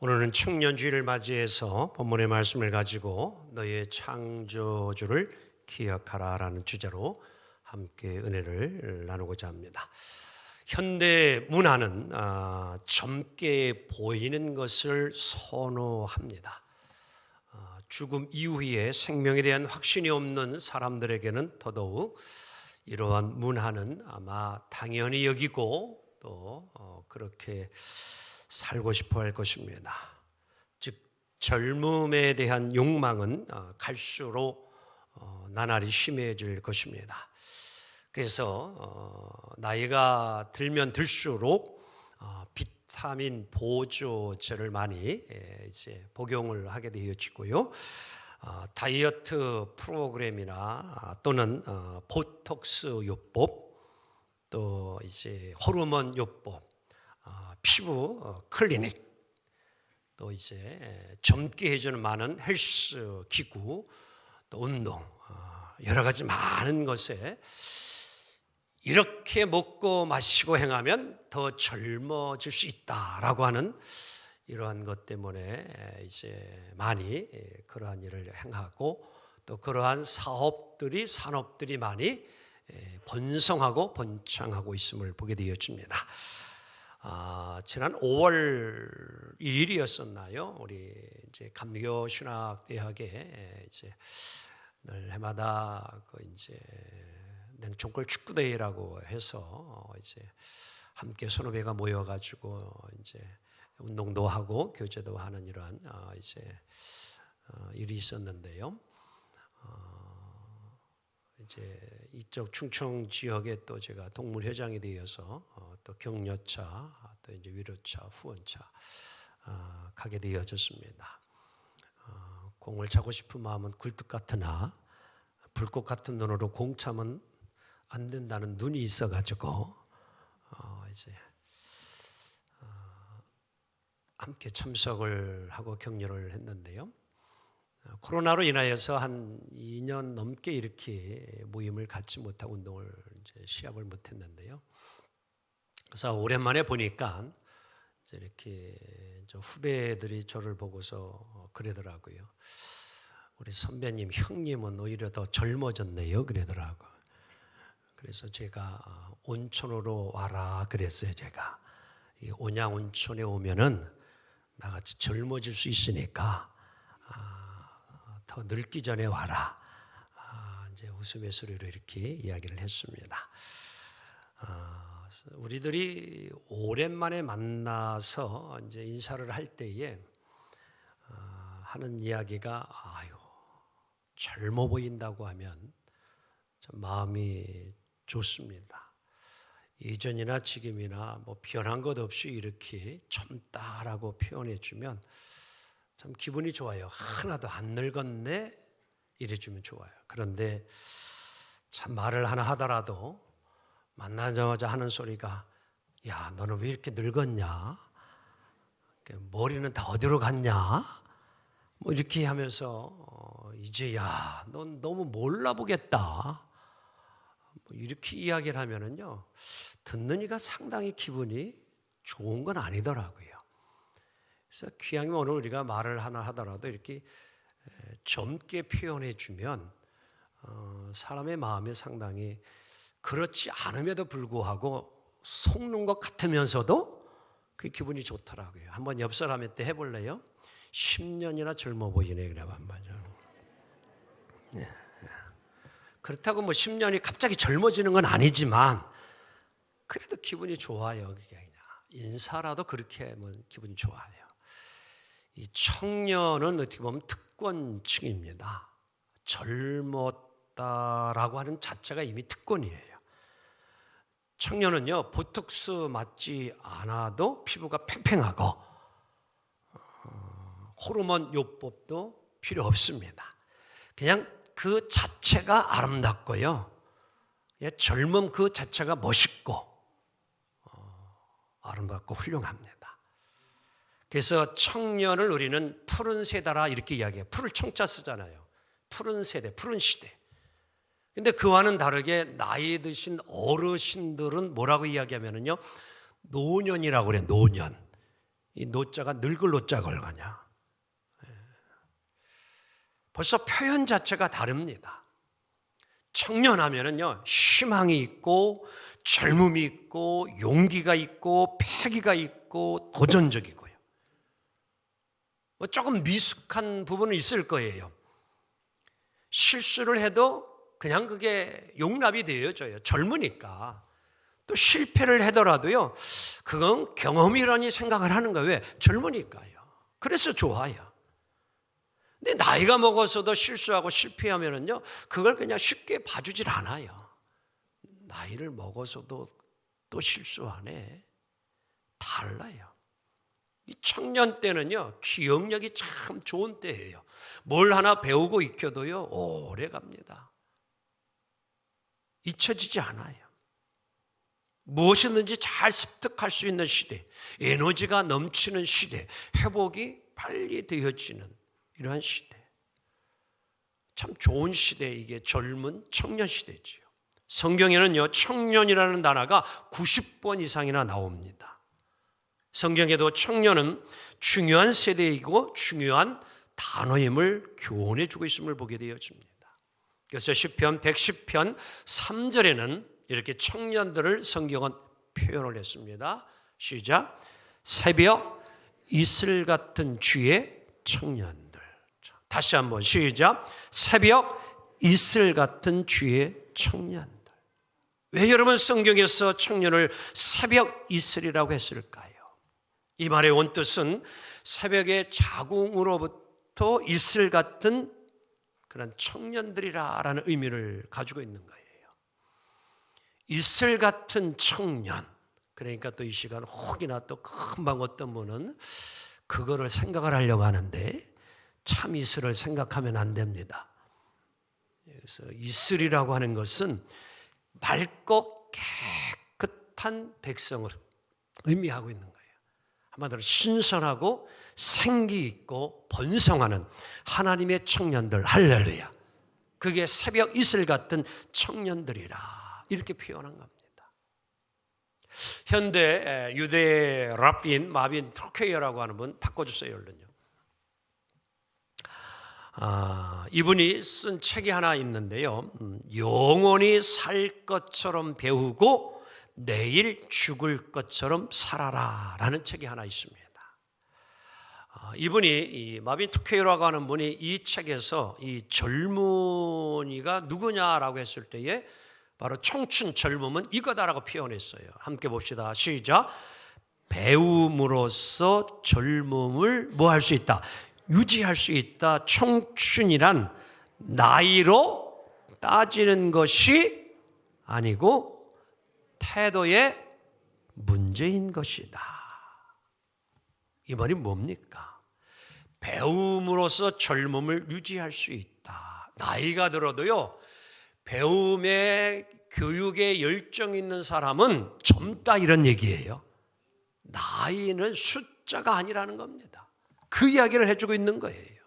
오늘은 청년주의를 맞이해서 본문의 말씀을 가지고 너의 창조주를 기억하라라는 주제로 함께 은혜를 나누고자 합니다. 현대 문화는 젊게 보이는 것을 선호합니다. 죽음 이후에 생명에 대한 확신이 없는 사람들에게는 더더욱 이러한 문화는 아마 당연히 여기고 또 그렇게 살고 싶어 할 것입니다. 즉 젊음에 대한 욕망은 갈수록 나날이 심해질 것입니다. 그래서 나이가 들면 들수록 비타민 보조제를 많이 이제 복용을 하게 되어지고요. 다이어트 프로그램이나 또는 보톡스 요법, 또 이제 호르몬 요법, 피부 클리닉, 또 이제 젊게 해주는 많은 헬스 기구, 또 운동, 여러 가지 많은 것에 이렇게 먹고 마시고 행하면 더 젊어질 수 있다라고 하는 이러한 것 때문에 이제 많이 그러한 일을 행하고 또 그러한 산업들이 많이 번성하고 번창하고 있음을 보게 되어집니다. 지난 5월 2일이었었나요? 우리 이제 감리교신학대학에 이제 늘 해마다 그 이제 냉총골 축구대회라고 해서 이제 함께 서너 배가 모여가지고 이제 운동도 하고 교제도 하는 이러한 이제 일이 있었는데요. 이제 이쪽 충청 지역에 또 제가 동문회장이 되어서 또 격려차, 또 이제 위로차, 후원차 가게 되어졌습니다. 공을 차고 싶은 마음은 굴뚝 같으나 불꽃 같은 눈으로 공 차면 안 된다는 눈이 있어가지고 이제 함께 참석을 하고 격려를 했는데요. 코로나로 인하여서 한 2년 넘게 이렇게 모임을 갖지 못하고 운동을 이제 시합을 못했는데요. 그래서 오랜만에 보니까 이제 이렇게 후배들이 저를 보고서 그러더라고요. 우리 선배님, 형님은 오히려 더 젊어졌네요. 그러더라고. 그래서 제가 온천으로 와라 그랬어요. 제가 이 온양 온천에 오면은 나같이 젊어질 수 있으니까 더 늙기 전에 와라. 이제 웃음의 소리로 이렇게 이야기를 했습니다. 우리들이 오랜만에 만나서 이제 인사를 할 때에 하는 이야기가 젊어 보인다고 하면 참 마음이 좋습니다. 이전이나 지금이나 뭐 변한 것 없이 이렇게 젊다라고 표현해주면 참 기분이 좋아요. 하나도 안 늙었네 이래주면 좋아요. 그런데 참 말을 하나 하더라도 만나자마자 하는 소리가 야 너는 왜 이렇게 늙었냐? 머리는 다 어디로 갔냐? 뭐 이렇게 하면서 이제 야 넌 너무 몰라보겠다. 뭐 이렇게 이야기를 하면은요 듣는 이가 상당히 기분이 좋은 건 아니더라고요. 그래서 귀향이면 오늘 우리가 말을 하나 하더라도 이렇게 젊게 표현해 주면 사람의 마음이 상당히 그렇지 않음에도 불구하고 속는 것 같으면서도 그 기분이 좋더라고요. 한번 옆 사람한테 해볼래요? 10년이나 젊어 보이네 그래 한번. 그렇다고 뭐 10년이 갑자기 젊어지는 건 아니지만 그래도 기분이 좋아요. 그게 그냥 인사라도 그렇게 하면 기분이 좋아요. 이 청년은 어떻게 보면 특권층입니다. 젊었다라고 하는 자체가 이미 특권이에요. 청년은요 보톡스 맞지 않아도 피부가 팽팽하고 호르몬 요법도 필요 없습니다. 그냥 그 자체가 아름답고요. 젊음 그 자체가 멋있고 아름답고 훌륭합니다. 그래서 청년을 우리는 푸른 세대라 이렇게 이야기해요. 푸를 청자 쓰잖아요. 푸른 세대, 푸른 시대. 근데 그와는 다르게 나이 드신 어르신들은 뭐라고 이야기하면요 노년이라고 그래요. 노년. 이 노자가 늙을 노자 걸가냐? 벌써 표현 자체가 다릅니다. 청년하면은요, 희망이 있고 젊음이 있고 용기가 있고 패기가 있고 도전적이고요. 조금 미숙한 부분은 있을 거예요. 실수를 해도 그냥 그게 용납이 되어져요. 젊으니까. 또 실패를 하더라도요, 그건 경험이라니 생각을 하는 거예요. 왜? 젊으니까요. 그래서 좋아요. 근데 나이가 먹어서도 실수하고 실패하면은요, 그걸 그냥 쉽게 봐주질 않아요. 나이를 먹어서도 또 실수하네. 달라요. 이 청년 때는요, 기억력이 참 좋은 때예요. 뭘 하나 배우고 익혀도요, 오래 갑니다. 잊혀지지 않아요. 무엇이든지 잘 습득할 수 있는 시대, 에너지가 넘치는 시대, 회복이 빨리 되어지는 이러한 시대. 참 좋은 시대, 이게 젊은 청년 시대지요. 성경에는요, 청년이라는 단어가 90번 이상이나 나옵니다. 성경에도 청년은 중요한 세대이고 중요한 단어임을 교훈해 주고 있음을 보게 되어집니다. 그래서 시편 110편 3절에는 이렇게 청년들을 성경은 표현을 했습니다. 시작. 새벽 이슬 같은 주의 청년들. 다시 한번 시작. 새벽 이슬 같은 주의 청년들. 왜 여러분 성경에서 청년을 새벽 이슬이라고 했을까요? 이 말의 원뜻은 새벽의 자궁으로부터 이슬 같은 그런 청년들이라는 의미를 가지고 있는 거예요. 이슬 같은 청년. 그러니까 또 이 시간 혹이나 또 금방 어떤 분은 그거를 생각을 하려고 하는데 참 이슬을 생각하면 안 됩니다. 그래서 이슬이라고 하는 것은 맑고 깨끗한 백성을 의미하고 있는 거예요. 한마디로 신선하고 생기 있고 번성하는 하나님의 청년들, 할렐루야. 그게 새벽 이슬 같은 청년들이라 이렇게 표현한 겁니다. 현대 유대 랍빈 마빈 트루케이어라고 하는 분 바꿔주세요, 얼른요. 이분이 쓴 책이 하나 있는데요. 영원히 살 것처럼 배우고 내일 죽을 것처럼 살아라 라는 책이 하나 있습니다. 이분이 이 마빈 트루케이어라고 하는 분이 이 책에서 이 젊은이가 누구냐라고 했을 때에 바로 청춘 젊음은 이거다라고 표현했어요. 함께 봅시다. 시작. 배움으로써 젊음을 뭐 할 수 있다? 유지할 수 있다. 청춘이란 나이로 따지는 것이 아니고 태도의 문제인 것이다. 이 말이 뭡니까? 배움으로써 젊음을 유지할 수 있다. 나이가 들어도요, 배움에 교육에 열정 있는 사람은 젊다 이런 얘기예요. 나이는 숫자가 아니라는 겁니다. 그 이야기를 해주고 있는 거예요.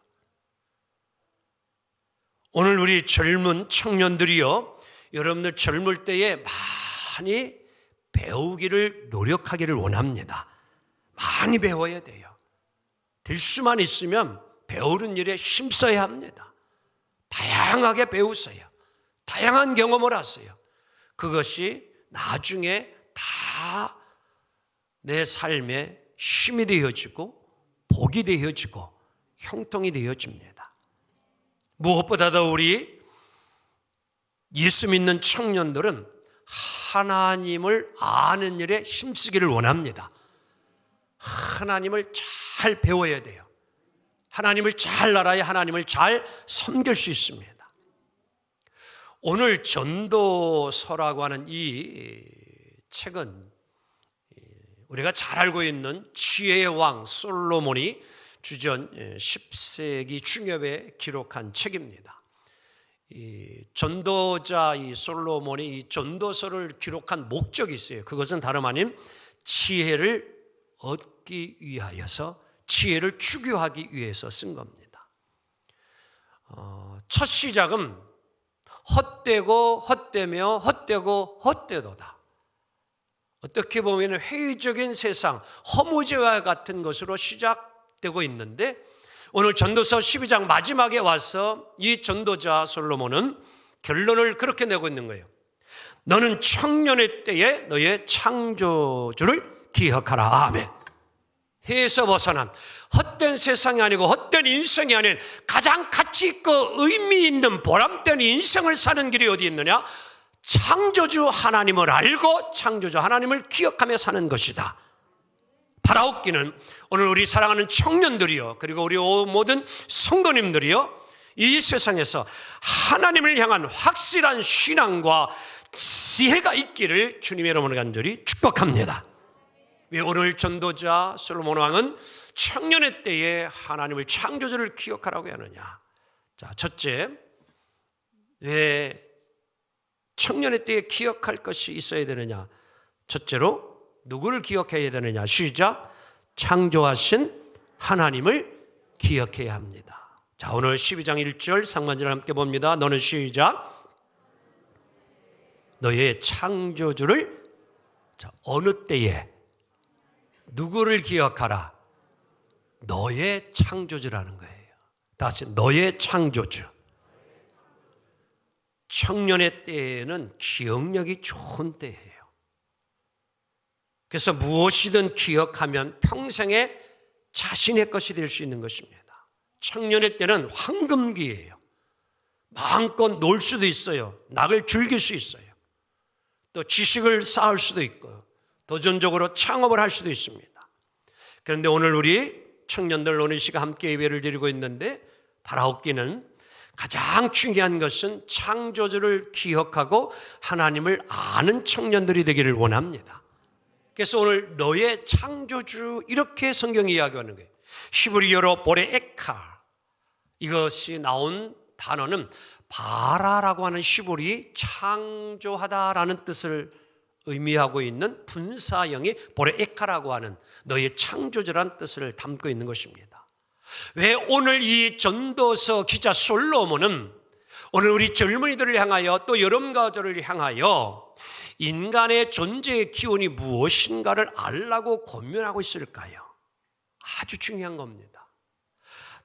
오늘 우리 젊은 청년들이요, 여러분들 젊을 때에 많이 배우기를 노력하기를 원합니다. 많이 배워야 돼요. 될 수만 있으면 배우는 일에 힘써야 합니다. 다양하게 배우세요. 다양한 경험을 하세요. 그것이 나중에 다 내 삶에 힘이 되어지고 복이 되어지고 형통이 되어집니다. 무엇보다도 우리 예수 믿는 청년들은 하나님을 아는 일에 힘쓰기를 원합니다. 하나님을 잘 배워야 돼요. 하나님을 잘 알아야 하나님을 잘 섬길 수 있습니다. 오늘 전도서라고 하는 이 책은 우리가 잘 알고 있는 지혜의 왕 솔로몬이 주전 10세기 중엽에 기록한 책입니다. 이 전도자 이 솔로몬이 이 전도서를 기록한 목적이 있어요. 그것은 다름 아닌 지혜를 얻기 위하여서, 지혜를 추구하기 위해서 쓴 겁니다. 첫 시작은 헛되고 헛되며 헛되고 헛되도다. 어떻게 보면 회의적인 세상, 허무제와 같은 것으로 시작되고 있는데 오늘 전도서 12장 마지막에 와서 이 전도자 솔로몬은 결론을 그렇게 내고 있는 거예요. 너는 청년의 때에 너의 창조주를 기억하라. 아멘. 해에서 벗어난 헛된 세상이 아니고 헛된 인생이 아닌 가장 가치 있고 의미 있는 보람된 인생을 사는 길이 어디 있느냐? 창조주 하나님을 알고 창조주 하나님을 기억하며 사는 것이다. 바라옵기는 오늘 우리 사랑하는 청년들이요, 그리고 우리 모든 성도님들이요, 이 세상에서 하나님을 향한 확실한 신앙과 지혜가 있기를 주님의 이름으로 간절히 축복합니다. 왜 오늘 전도자 솔로몬 왕은 청년의 때에 하나님을 창조주를 기억하라고 하느냐? 자, 첫째, 왜 청년의 때에 기억할 것이 있어야 되느냐? 첫째로 누구를 기억해야 되느냐? 시작. 창조하신 하나님을 기억해야 합니다. 자, 오늘 12장 1절 상반절을 함께 봅니다. 너는 시작. 너의 창조주를, 자, 어느 때에 누구를 기억하라? 너의 창조주라는 거예요. 다시 너의 창조주. 청년의 때에는 기억력이 좋은 때예요. 그래서 무엇이든 기억하면 평생에 자신의 것이 될 수 있는 것입니다. 청년의 때는 황금기예요. 마음껏 놀 수도 있어요. 낙을 즐길 수 있어요. 또 지식을 쌓을 수도 있고 도전적으로 창업을 할 수도 있습니다. 그런데 오늘 우리 청년들 오늘 시간 함께 예배를 드리고 있는데 바라옵기는 가장 중요한 것은 창조주를 기억하고 하나님을 아는 청년들이 되기를 원합니다. 그래서 오늘 너의 창조주 이렇게 성경이 이야기하는 거예요. 히브리어로 보레에카, 이것이 나온 단어는 바라라고 하는 히브리 창조하다라는 뜻을 의미하고 있는 분사형이 보레에카라고 하는 너의 창조주라는 뜻을 담고 있는 것입니다. 왜 오늘 이 전도서 기자 솔로몬은 오늘 우리 젊은이들을 향하여 또 여러분가들을 향하여 인간의 존재의 기원이 무엇인가를 알라고 고민하고 있을까요? 아주 중요한 겁니다.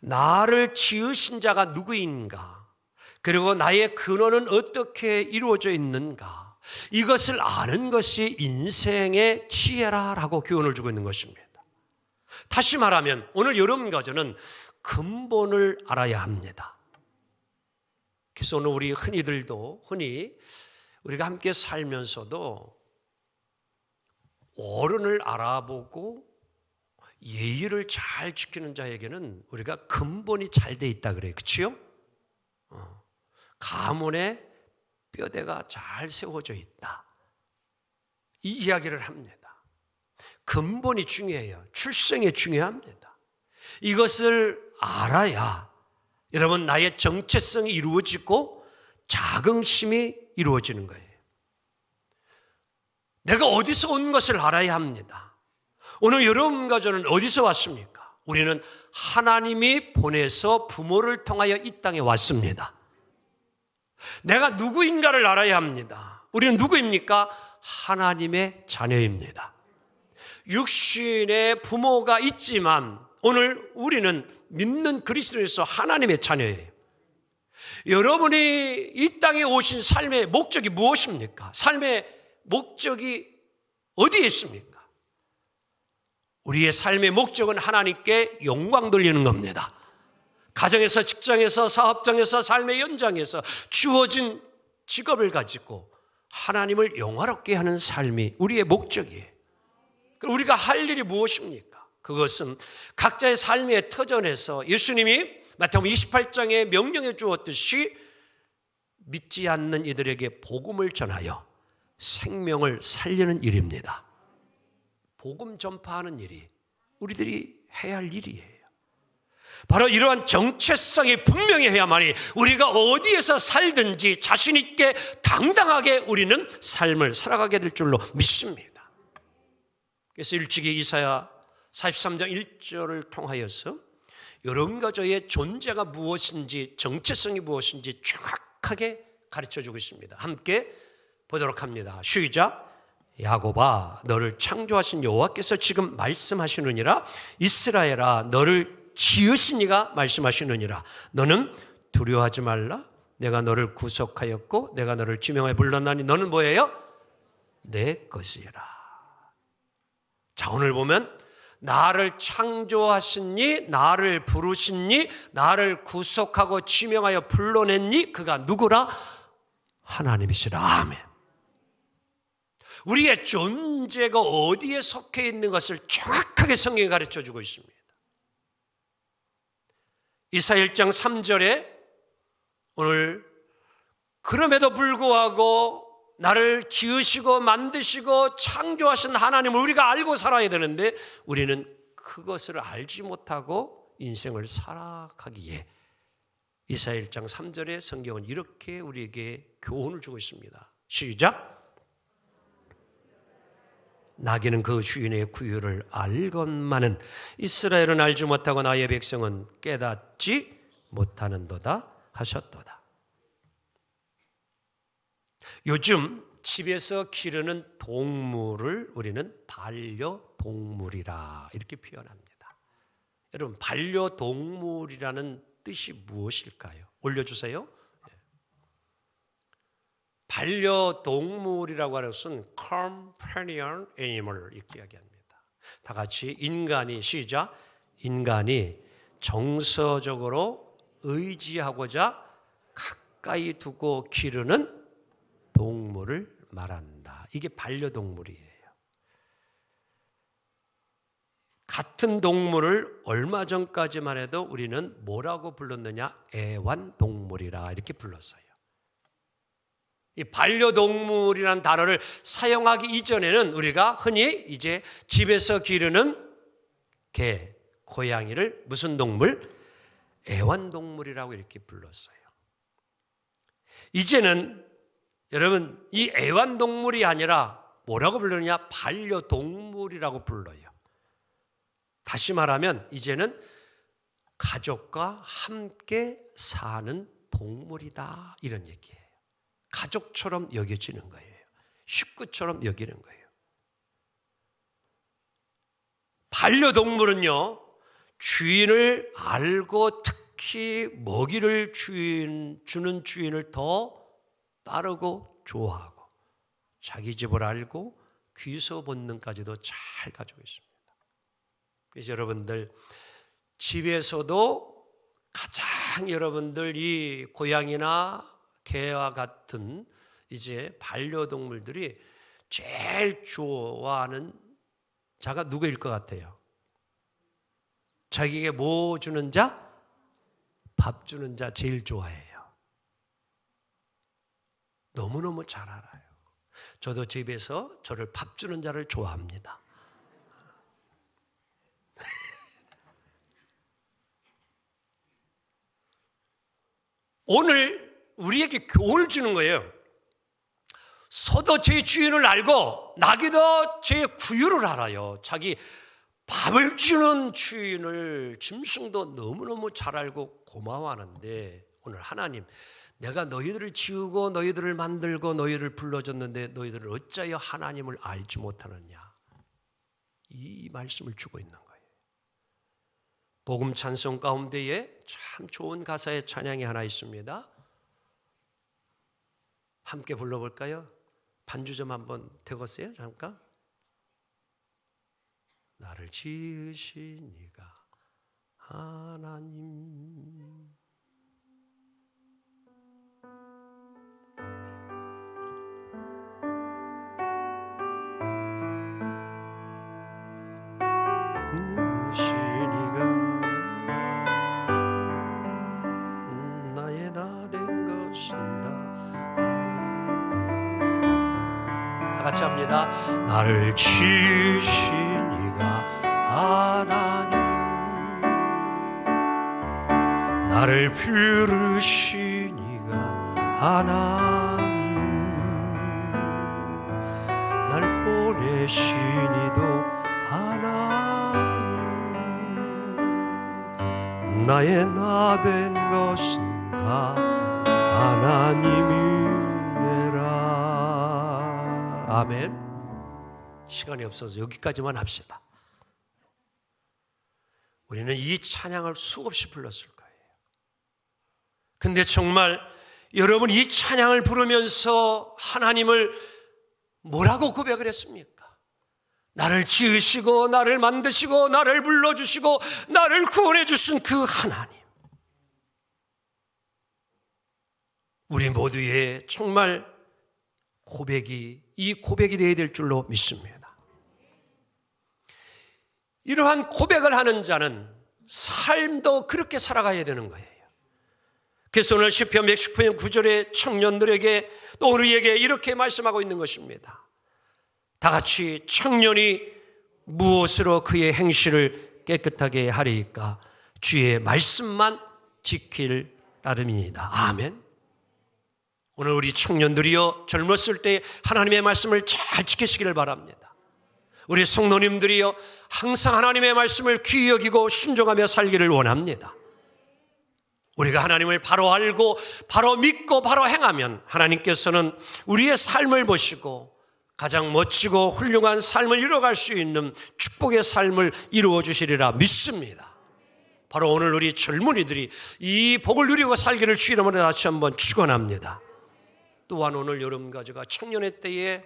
나를 지으신 자가 누구인가? 그리고 나의 근원은 어떻게 이루어져 있는가? 이것을 아는 것이 인생의 지혜라라고 교훈을 주고 있는 것입니다. 다시 말하면 오늘 여러분과 저는 근본을 알아야 합니다. 그래서 오늘 우리 흔히들도 우리가 함께 살면서도 어른을 알아보고 예의를 잘 지키는 자에게는 우리가 근본이 잘 돼 있다 그래요. 그렇지요? 가문에 뼈대가 잘 세워져 있다. 이 이야기를 합니다. 근본이 중요해요. 출생이 중요합니다. 이것을 알아야 여러분 나의 정체성이 이루어지고 자긍심이 이루어지는 거예요. 내가 어디서 온 것을 알아야 합니다. 오늘 여러분과 저는 어디서 왔습니까? 우리는 하나님이 보내서 부모를 통하여 이 땅에 왔습니다. 내가 누구인가를 알아야 합니다. 우리는 누구입니까? 하나님의 자녀입니다. 육신의 부모가 있지만 오늘 우리는 믿는 그리스도에서 하나님의 자녀예요. 여러분이 이 땅에 오신 삶의 목적이 무엇입니까? 삶의 목적이 어디에 있습니까? 우리의 삶의 목적은 하나님께 영광 돌리는 겁니다. 가정에서, 직장에서, 사업장에서, 삶의 현장에서 주어진 직업을 가지고 하나님을 영화롭게 하는 삶이 우리의 목적이에요. 우리가 할 일이 무엇입니까? 그것은 각자의 삶의 터전에서 예수님이 마태복음 28장에 명령해 주었듯이 믿지 않는 이들에게 복음을 전하여 생명을 살리는 일입니다. 복음 전파하는 일이 우리들이 해야 할 일이에요. 바로 이러한 정체성이 분명해야만이 우리가 어디에서 살든지 자신 있게 당당하게 우리는 삶을 살아가게 될 줄로 믿습니다. 그래서 일찍이 이사야 43장 1절을 통하여서 여러분과 저의 존재가 무엇인지 정체성이 무엇인지 정확하게 가르쳐주고 있습니다. 함께 보도록 합니다. 시작. 야곱아 너를 창조하신 여호와께서 지금 말씀하시느니라. 이스라엘아 너를 지으신 이가 말씀하시느니라. 너는 두려워하지 말라. 내가 너를 구속하였고 내가 너를 지명하여 불렀나니 너는 뭐예요? 내 것이라. 자, 오늘 보면 나를 창조하시니, 나를 부르시니, 나를 구속하고 지명하여 불러냈니? 그가 누구라? 하나님이시라. 아멘. 우리의 존재가 어디에 속해 있는 것을 정확하게 성경이 가르쳐주고 있습니다. 이사야 1장 3절에 오늘 그럼에도 불구하고 나를 지으시고 만드시고 창조하신 하나님을 우리가 알고 살아야 되는데 우리는 그것을 알지 못하고 인생을 살아가기에 이사야 1장 3절에 성경은 이렇게 우리에게 교훈을 주고 있습니다. 시작. 나귀는 그 주인의 구유를 알건만은 이스라엘은 알지 못하고 나의 백성은 깨닫지 못하는도다 하셨도다. 요즘 집에서 기르는 동물을 우리는 반려동물이라 이렇게 표현합니다. 여러분, 반려동물이라는 뜻이 무엇일까요? 올려주세요. 반려동물이라고 하는 것은 companion animal 이렇게 이야기합니다. 다 같이 인간이 시작. 인간이 정서적으로 의지하고자 가까이 두고 기르는 동물을 말한다. 이게 반려동물이에요. 같은 동물을 얼마 전까지만 해도 우리는 뭐라고 불렀느냐? 애완동물이라 이렇게 불렀어요. 이 반려동물이라는 단어를 사용하기 이전에는 우리가 흔히 이제 집에서 기르는 개, 고양이를 무슨 동물? 애완동물이라고 이렇게 불렀어요. 이제는 여러분 이 애완동물이 아니라 뭐라고 부르느냐? 반려동물이라고 불러요. 다시 말하면 이제는 가족과 함께 사는 동물이다 이런 얘기예요. 가족처럼 여겨지는 거예요. 식구처럼 여기는 거예요. 반려동물은요, 주인을 알고 특히 먹이를 주는 주인을 더 따르고 좋아하고 자기 집을 알고 귀소 본능까지도 잘 가지고 있습니다. 그래서 여러분들 집에서도 가장 여러분들 이 고양이나 개와 같은 이제 반려동물들이 제일 좋아하는 자가 누구일 것 같아요? 자기에게 뭐 주는 자? 밥 주는 자 제일 좋아해요. 너무너무 잘 알아요. 저도 집에서 저를 밥 주는 자를 좋아합니다. 오늘 우리에게 교훈을 주는 거예요. 소도 제 주인을 알고 나귀도 제 구유를 알아요. 자기 밥을 주는 주인을 짐승도 너무너무 잘 알고 고마워하는데 오늘 하나님, 내가 너희들을 지우고 너희들을 만들고 너희를 불러줬는데 너희들을 어찌하여 하나님을 알지 못하느냐, 이 말씀을 주고 있는 거예요. 복음 찬송 가운데에 참 좋은 가사의 찬양이 하나 있습니다. 함께 불러볼까요? 반주 좀 한번 되겠어요? 잠깐. 나를 지으신 이가 하나님, 나의 나 된 것은 다 같이 합니다. 나를 지으신 이가 하나님, 나를 부르신 이가 하나님, 날 보내신 이도 하나님, 나의 나 된 것은 다 하나님이라. 아멘. 시간이 없어서 여기까지만 합시다. 우리는 이 찬양을 수없이 불렀을 거예요. 근데 정말 여러분 이 찬양을 부르면서 하나님을 뭐라고 고백을 했습니까? 나를 지으시고 나를 만드시고 나를 불러주시고 나를 구원해 주신 그 하나님, 우리 모두의 정말 이 고백이 되어야 될 줄로 믿습니다. 이러한 고백을 하는 자는 삶도 그렇게 살아가야 되는 거예요. 그래서 오늘 시편 119편 9절에 청년들에게 또 우리에게 이렇게 말씀하고 있는 것입니다. 다 같이 청년이 무엇으로 그의 행실을 깨끗하게 하리이까? 주의 말씀만 지킬 따름이니이다. 아멘. 오늘 우리 청년들이여 젊었을 때 하나님의 말씀을 잘 지키시기를 바랍니다. 우리 성도님들이여 항상 하나님의 말씀을 귀히 여기고 순종하며 살기를 원합니다. 우리가 하나님을 바로 알고 바로 믿고 바로 행하면 하나님께서는 우리의 삶을 보시고 가장 멋지고 훌륭한 삶을 이루어갈 수 있는 축복의 삶을 이루어 주시리라 믿습니다. 바로 오늘 우리 젊은이들이 이 복을 누리고 살기를 주 이름으로 다시 한번 축원합니다. 또한 오늘 여러분과 제가 청년의 때에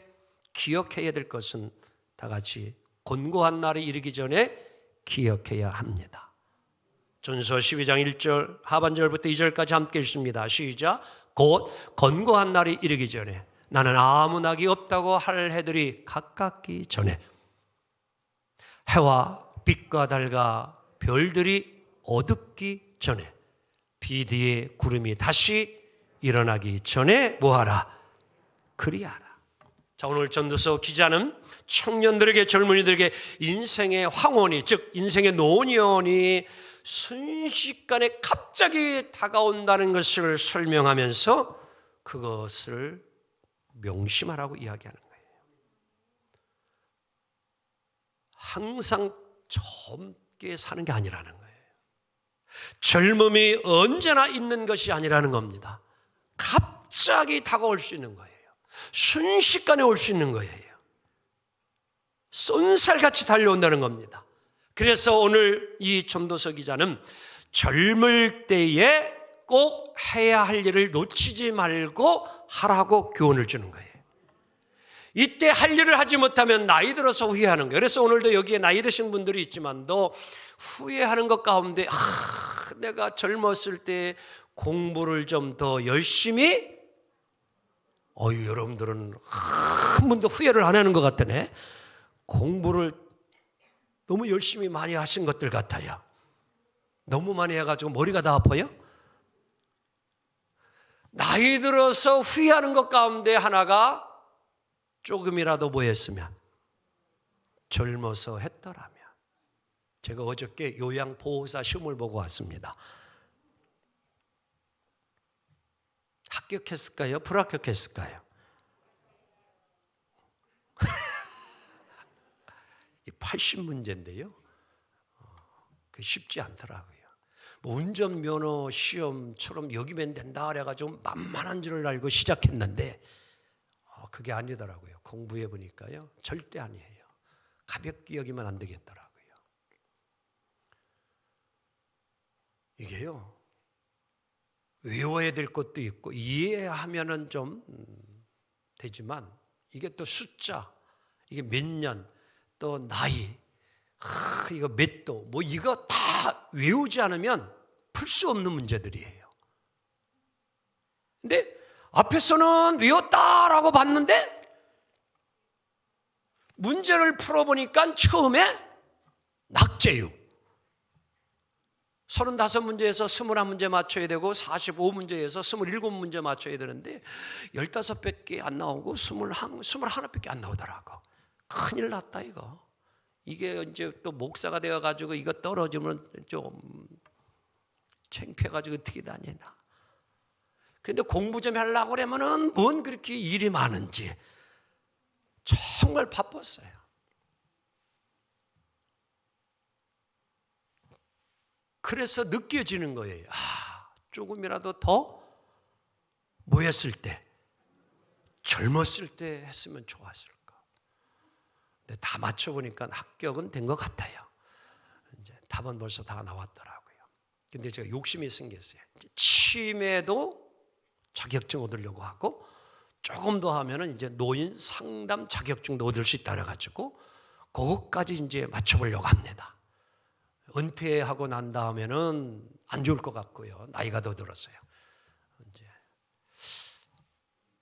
기억해야 될 것은 다 같이 곤고한 날이 이르기 전에 기억해야 합니다. 전서 12장 1절 하반절부터 2절까지 함께 읽습니다. 시작. 곧 곤고한 날이 이르기 전에 나는 아무 낙이 없다고 할 해들이 가깝기 전에 해와 빛과 달과 별들이 어둡기 전에 비 뒤에 구름이 다시 일어나기 전에 뭐하라? 그리하라. 자, 오늘 전도서 기자는 청년들에게 젊은이들에게 인생의 황혼이 즉 인생의 노년이 순식간에 갑자기 다가온다는 것을 설명하면서 그것을 명심하라고 이야기하는 거예요. 항상 젊게 사는 게 아니라는 거예요. 젊음이 언제나 있는 것이 아니라는 겁니다. 갑자기 다가올 수 있는 거예요. 순식간에 올 수 있는 거예요. 쏜살같이 달려온다는 겁니다. 그래서 오늘 이 전도서 기자는 젊을 때에 꼭 해야 할 일을 놓치지 말고 하라고 교훈을 주는 거예요. 이때 할 일을 하지 못하면 나이 들어서 후회하는 거예요. 그래서 오늘도 여기에 나이 드신 분들이 있지만도 후회하는 것 가운데 내가 젊었을 때 공부를 좀 더 열심히 여러분들은 한 번도 후회를 안 하는 것 같으네. 공부를 너무 열심히 많이 하신 것들 같아요. 너무 많이 해가지고 머리가 다 아파요? 나이 들어서 후회하는 것 가운데 하나가 조금이라도 뭐였으면 젊어서 했더라면. 제가 어저께 요양보호사 시험을 보고 왔습니다. 합격했을까요? 불합격했을까요? 80문제인데요. 그게 쉽지 않더라고요. 뭐 운전면허 시험처럼 여기면 된다 그래가지고 만만한 줄을 알고 시작했는데 그게 아니더라고요. 공부해 보니까요. 절대 아니에요. 가볍게 여기면 안 되겠더라고요. 이게요. 외워야 될 것도 있고 이해하면은 좀 되지만 이게 또 숫자, 이게 몇 년, 또 나이, 이거 몇 도, 뭐 이거 다 외우지 않으면 풀 수 없는 문제들이에요. 근데 앞에서는 외웠다라고 봤는데 문제를 풀어보니까 처음에 낙제유 35문제에서 21문제 맞춰야 되고 45문제에서 27문제 맞춰야 되는데 15밖에 안 나오고 21밖에 안 나오더라고. 큰일 났다 이거. 이게 이제 또 목사가 되어가지고 이거 떨어지면 좀 창피해가지고 어떻게 다니나. 근데 공부 좀 하려고 그러면은 뭔 그렇게 일이 많은지 정말 바빴어요. 그래서 느껴지는 거예요. 조금이라도 더 뭐였을 때, 젊었을 때 했으면 좋았을까. 근데 다 맞춰보니까 합격은 된 것 같아요. 이제 답은 벌써 다 나왔더라고요. 근데 제가 욕심이 생겼어요. 치매도 자격증 얻으려고 하고 조금 더 하면은 이제 노인 상담 자격증도 얻을 수 있다 그래가지고 그것까지 이제 맞춰보려고 합니다. 은퇴하고 난 다음에는 안 좋을 것 같고요. 나이가 더 들었어요. 이제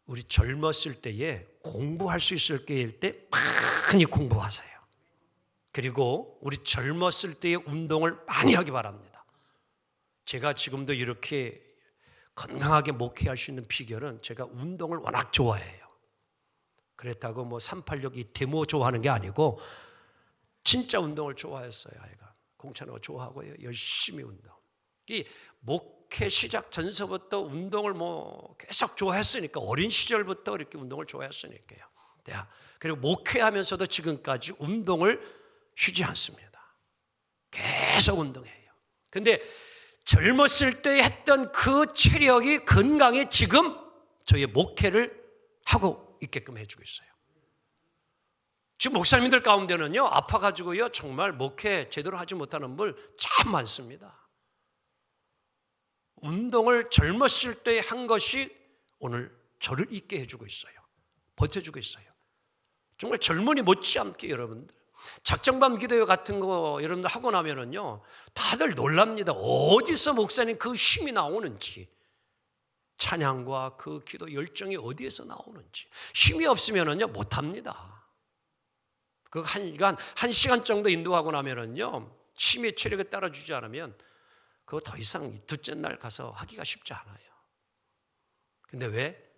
우리 젊었을 때에 공부할 수 있을 때일 때 많이 공부하세요. 그리고 우리 젊었을 때의 운동을 많이 하기 바랍니다. 제가 지금도 이렇게 건강하게 목회할 수 있는 비결은 제가 운동을 워낙 좋아해요. 그렇다고 뭐 386 이 데모 좋아하는 게 아니고 진짜 운동을 좋아했어요. 아이가 공찬호 좋아하고요. 열심히 운동. 이 목회 시작 전서부터 운동을 뭐 계속 좋아했으니까 어린 시절부터 이렇게 운동을 좋아했으니까요. 그리고 목회하면서도 지금까지 운동을 쉬지 않습니다. 계속 운동해요. 근데 젊었을 때 했던 그 체력이 건강이 지금 저희의 목회를 하고 있게끔 해주고 있어요. 지금 목사님들 가운데는요, 아파가지고요, 정말 목회 제대로 하지 못하는 분 참 많습니다. 운동을 젊었을 때 한 것이 오늘 저를 있게 해주고 있어요. 버텨주고 있어요. 정말 젊은이 못지않게 여러분들. 작정밤 기도회 같은 거 여러분들 하고 나면은요, 다들 놀랍니다. 어디서 목사님 그 힘이 나오는지, 찬양과 그 기도 열정이 어디에서 나오는지. 힘이 없으면은요, 못합니다. 그 한 시간 정도 인도하고 나면은요, 힘의 체력에 따라주지 않으면 그거 더 이상 둘째 날 가서 하기가 쉽지 않아요. 근데 왜?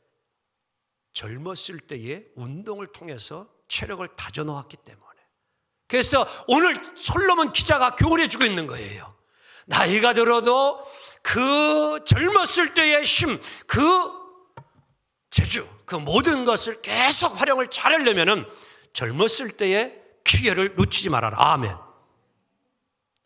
젊었을 때의 운동을 통해서 체력을 다져놓았기 때문에. 그래서 오늘 솔로몬 기자가 교훈해 주고 있는 거예요. 나이가 들어도 그 젊었을 때의 힘, 그 재주, 그 모든 것을 계속 활용을 잘하려면은 젊었을 때의 기회를 놓치지 말아라. 아멘.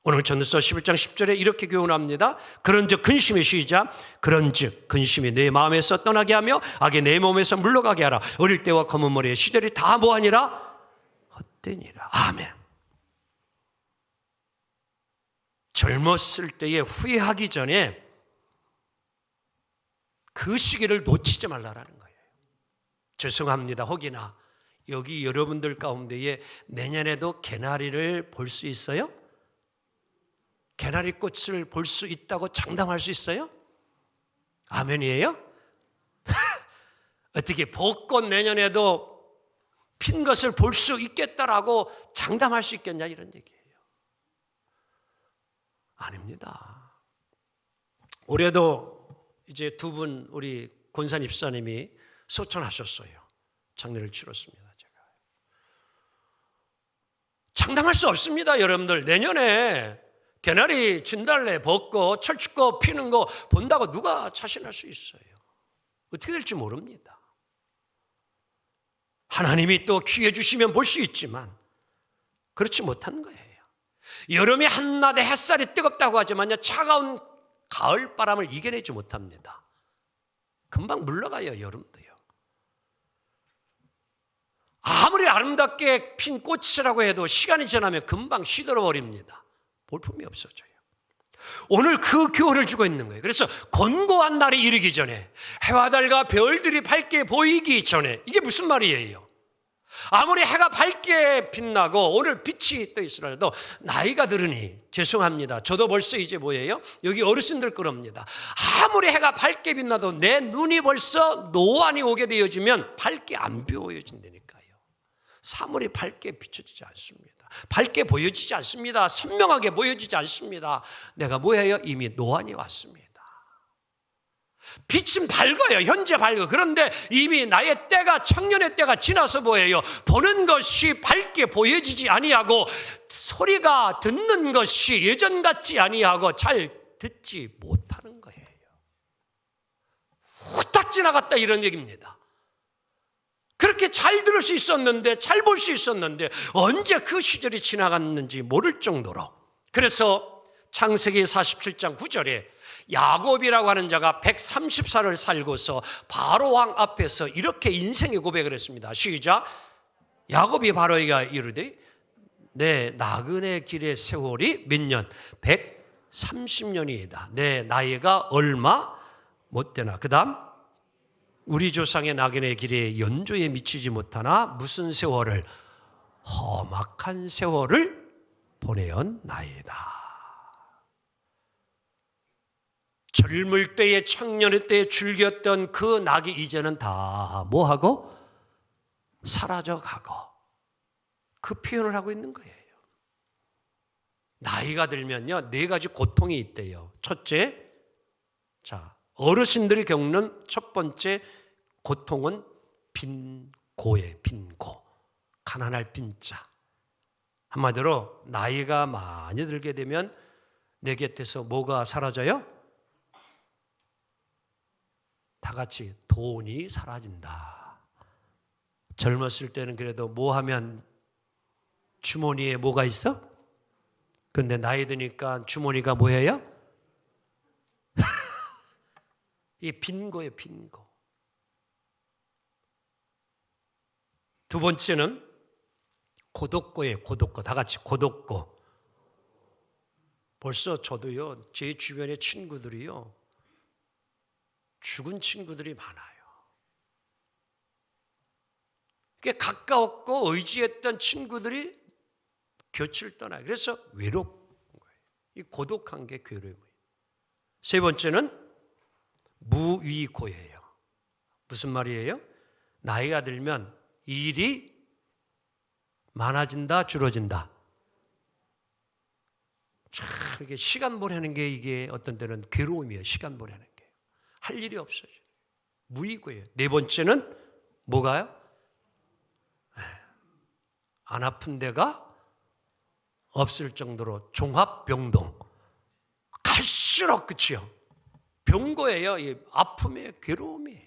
오늘 전도서 11장 10절에 이렇게 교훈합니다. 그런즉 근심이 시작. 그런즉 근심이 내 마음에서 떠나게 하며 악이 내 몸에서 물러가게 하라. 어릴 때와 검은 머리의 시절이 다 뭐하니라? 헛되니라. 아멘. 젊었을 때에 후회하기 전에 그 시기를 놓치지 말라라는 거예요. 죄송합니다. 혹이나 여기 여러분들 가운데에 내년에도 개나리를 볼 수 있어요? 개나리 꽃을 볼 수 있다고 장담할 수 있어요? 아멘이에요? 어떻게 벚꽃 내년에도 핀 것을 볼 수 있겠다라고 장담할 수 있겠냐 이런 얘기예요. 아닙니다. 올해도 이제 두 분 우리 권산 입사님이 소천하셨어요. 장례를 치렀습니다. 제가 장담할 수 없습니다. 여러분들 내년에 개나리, 진달래, 벚꽃, 철쭉꽃 피는 거 본다고 누가 자신할 수 있어요? 어떻게 될지 모릅니다. 하나님이 또 기회 주시면 볼 수 있지만 그렇지 못한 거예요. 여름이 한낮에 햇살이 뜨겁다고 하지만요, 차가운 가을 바람을 이겨내지 못합니다. 금방 물러가요, 여름도요. 아무리 아름답게 핀 꽃이라고 해도 시간이 지나면 금방 시들어버립니다. 볼품이 없어져요. 오늘 그 교훈을 주고 있는 거예요. 그래서 권고한 날이 이르기 전에, 해와 달과 별들이 밝게 보이기 전에, 이게 무슨 말이에요? 아무리 해가 밝게 빛나고 오늘 빛이 떠 있으라도 나이가 들으니, 죄송합니다, 저도 벌써 이제 뭐예요? 여기 어르신들 그럽니다. 아무리 해가 밝게 빛나도 내 눈이 벌써 노안이 오게 되어지면 밝게 안 보여진다니까요. 사물이 밝게 비춰지지 않습니다. 밝게 보여지지 않습니다. 선명하게 보여지지 않습니다. 내가 뭐예요? 이미 노안이 왔습니다. 빛은 밝아요. 현재 밝아. 그런데 이미 나의 때가, 청년의 때가 지나서 뭐예요? 보는 것이 밝게 보여지지 아니하고, 소리가 듣는 것이 예전 같지 아니하고 잘 듣지 못하는 거예요. 후딱 지나갔다 이런 얘기입니다. 그렇게 잘 들을 수 있었는데, 잘 볼 수 있었는데 언제 그 시절이 지나갔는지 모를 정도로. 그래서 창세기 47장 9절에 야곱이라고 하는 자가 130살을 살고서 바로 왕 앞에서 이렇게 인생의 고백을 했습니다. 시작. 야곱이 바로에게 이르되 내 나그네 길의 세월이 몇 년? 130년이다. 내 나이가 얼마 못 되나? 그 다음 우리 조상의 나그네 길의 연조에 미치지 못하나 무슨 세월을? 험악한 세월을 보내었나이다. 젊을 때에 청년의 때에 즐겼던 그 낙이 이제는 다 뭐하고? 사라져가고, 그 표현을 하고 있는 거예요. 나이가 들면요, 4가지 고통이 있대요. 첫째, 어르신들이 겪는 첫 번째 고통은 빈고예요. 빈고. 가난할 빈자. 한마디로 나이가 많이 들게 되면 내 곁에서 뭐가 사라져요? 다 같이 돈이 사라진다. 젊었을 때는 그래도 뭐 하면 주머니에 뭐가 있어? 근데 나이 드니까 주머니가 뭐예요? 이 빈고예요, 빈고. 두 번째는 고독고예요, 고독고. 다 같이 고독고. 벌써 저도요, 제 주변의 친구들이요, 죽은 친구들이 많아요. 꽤 가까웠고 의지했던 친구들이 곁을 떠나요. 그래서 외로운 거예요. 이 고독한 게 괴로움이에요. 세 번째는 무위고예요. 무슨 말이에요? 나이가 들면 일이 많아진다, 줄어진다. 참 이게 시간 보내는 게 이게 어떤 때는 괴로움이에요. 시간 보내는 게. 할 일이 없어요. 무위고예요. 네 번째는 뭐가요? 안 아픈 데가 없을 정도로 종합병동. 갈수록 그치요. 병고예요. 이 아픔의 괴로움이에요.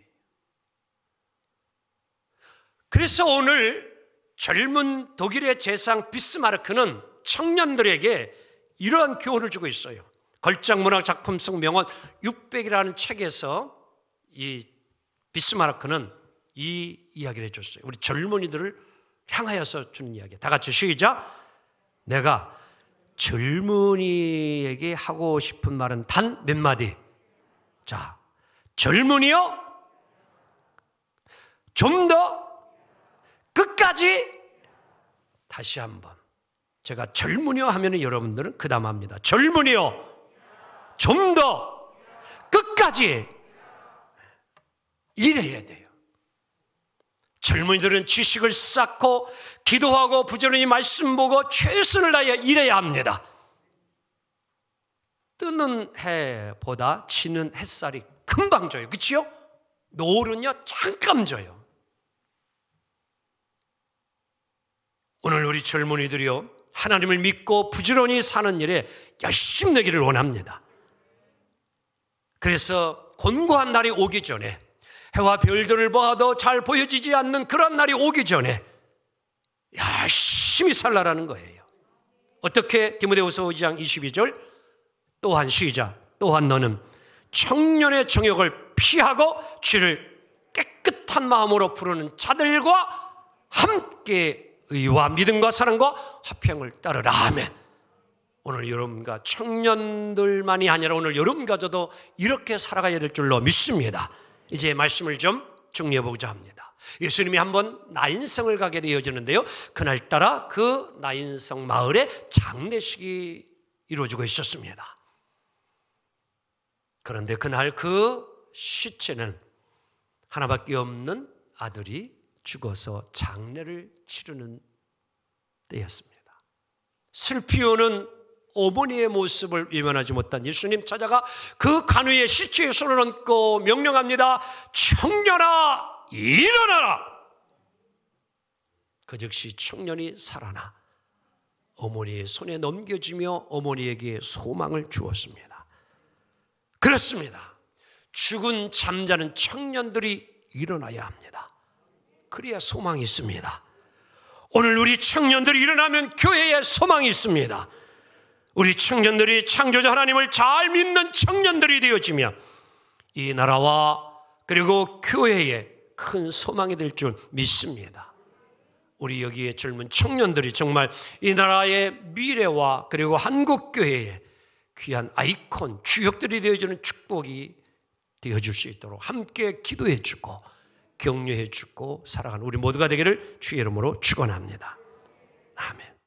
그래서 오늘 젊은 독일의 재상 비스마르크는 청년들에게 이러한 교훈을 주고 있어요. 걸작문학 작품 속 명언 600이라는 책에서 이 비스마르크는 이 이야기를 해줬어요. 우리 젊은이들을 향하여서 주는 이야기. 다 같이 시작. 내가 젊은이에게 하고 싶은 말은 단 몇 마디. 자, 젊은이요, 좀 더 끝까지. 다시 한번. 제가 젊은이요 하면 여러분들은 그 다음 합니다. 젊은이요, 좀 더 끝까지 일해야 돼요. 젊은이들은 지식을 쌓고 기도하고 부지런히 말씀 보고 최선을 다해 일해야 합니다. 뜨는 해보다 지는 햇살이 금방 져요. 그치요? 노을은요 잠깐 져요. 오늘 우리 젊은이들이요, 하나님을 믿고 부지런히 사는 일에 열심히 되기를 원합니다. 그래서 곤고한 날이 오기 전에, 해와 별들을 봐도 잘 보여지지 않는 그런 날이 오기 전에 열심히 살라라는 거예요. 어떻게? 디모데후서 5장 22절. 또한 시작. 또한 너는 청년의 정욕을 피하고 주를 깨끗한 마음으로 부르는 자들과 함께 의와 믿음과 사랑과 화평을 따르라. 아멘. 오늘 여러분과 청년들만이 아니라 오늘 여러분과 저도 이렇게 살아가야 될 줄로 믿습니다. 이제 말씀을 좀 정리해보고자 합니다. 예수님이 한번 나인성을 가게 되어지는데요, 그날따라 그 나인성 마을에 장례식이 이루어지고 있었습니다. 그런데 그날 그 시체는 하나밖에 없는 아들이 죽어서 장례를 치르는 때였습니다. 슬피 오는 어머니의 모습을 외면하지 못한 예수님 찾아가 그 간우의 시체에 손을 얹고 명령합니다. 청년아 일어나라. 그 즉시 청년이 살아나 어머니의 손에 넘겨지며 어머니에게 소망을 주었습니다. 그렇습니다. 죽은 잠자는 청년들이 일어나야 합니다. 그래야 소망이 있습니다. 오늘 우리 청년들이 일어나면 교회에 소망이 있습니다. 우리 청년들이 창조자 하나님을 잘 믿는 청년들이 되어지며 이 나라와 그리고 교회에 큰 소망이 될 줄 믿습니다. 우리 여기에 젊은 청년들이 정말 이 나라의 미래와 그리고 한국교회의 귀한 아이콘, 주역들이 되어주는 축복이 되어줄 수 있도록 함께 기도해 주고 격려해 주고 살아가는 우리 모두가 되기를 주의 이름으로 축원합니다. 아멘.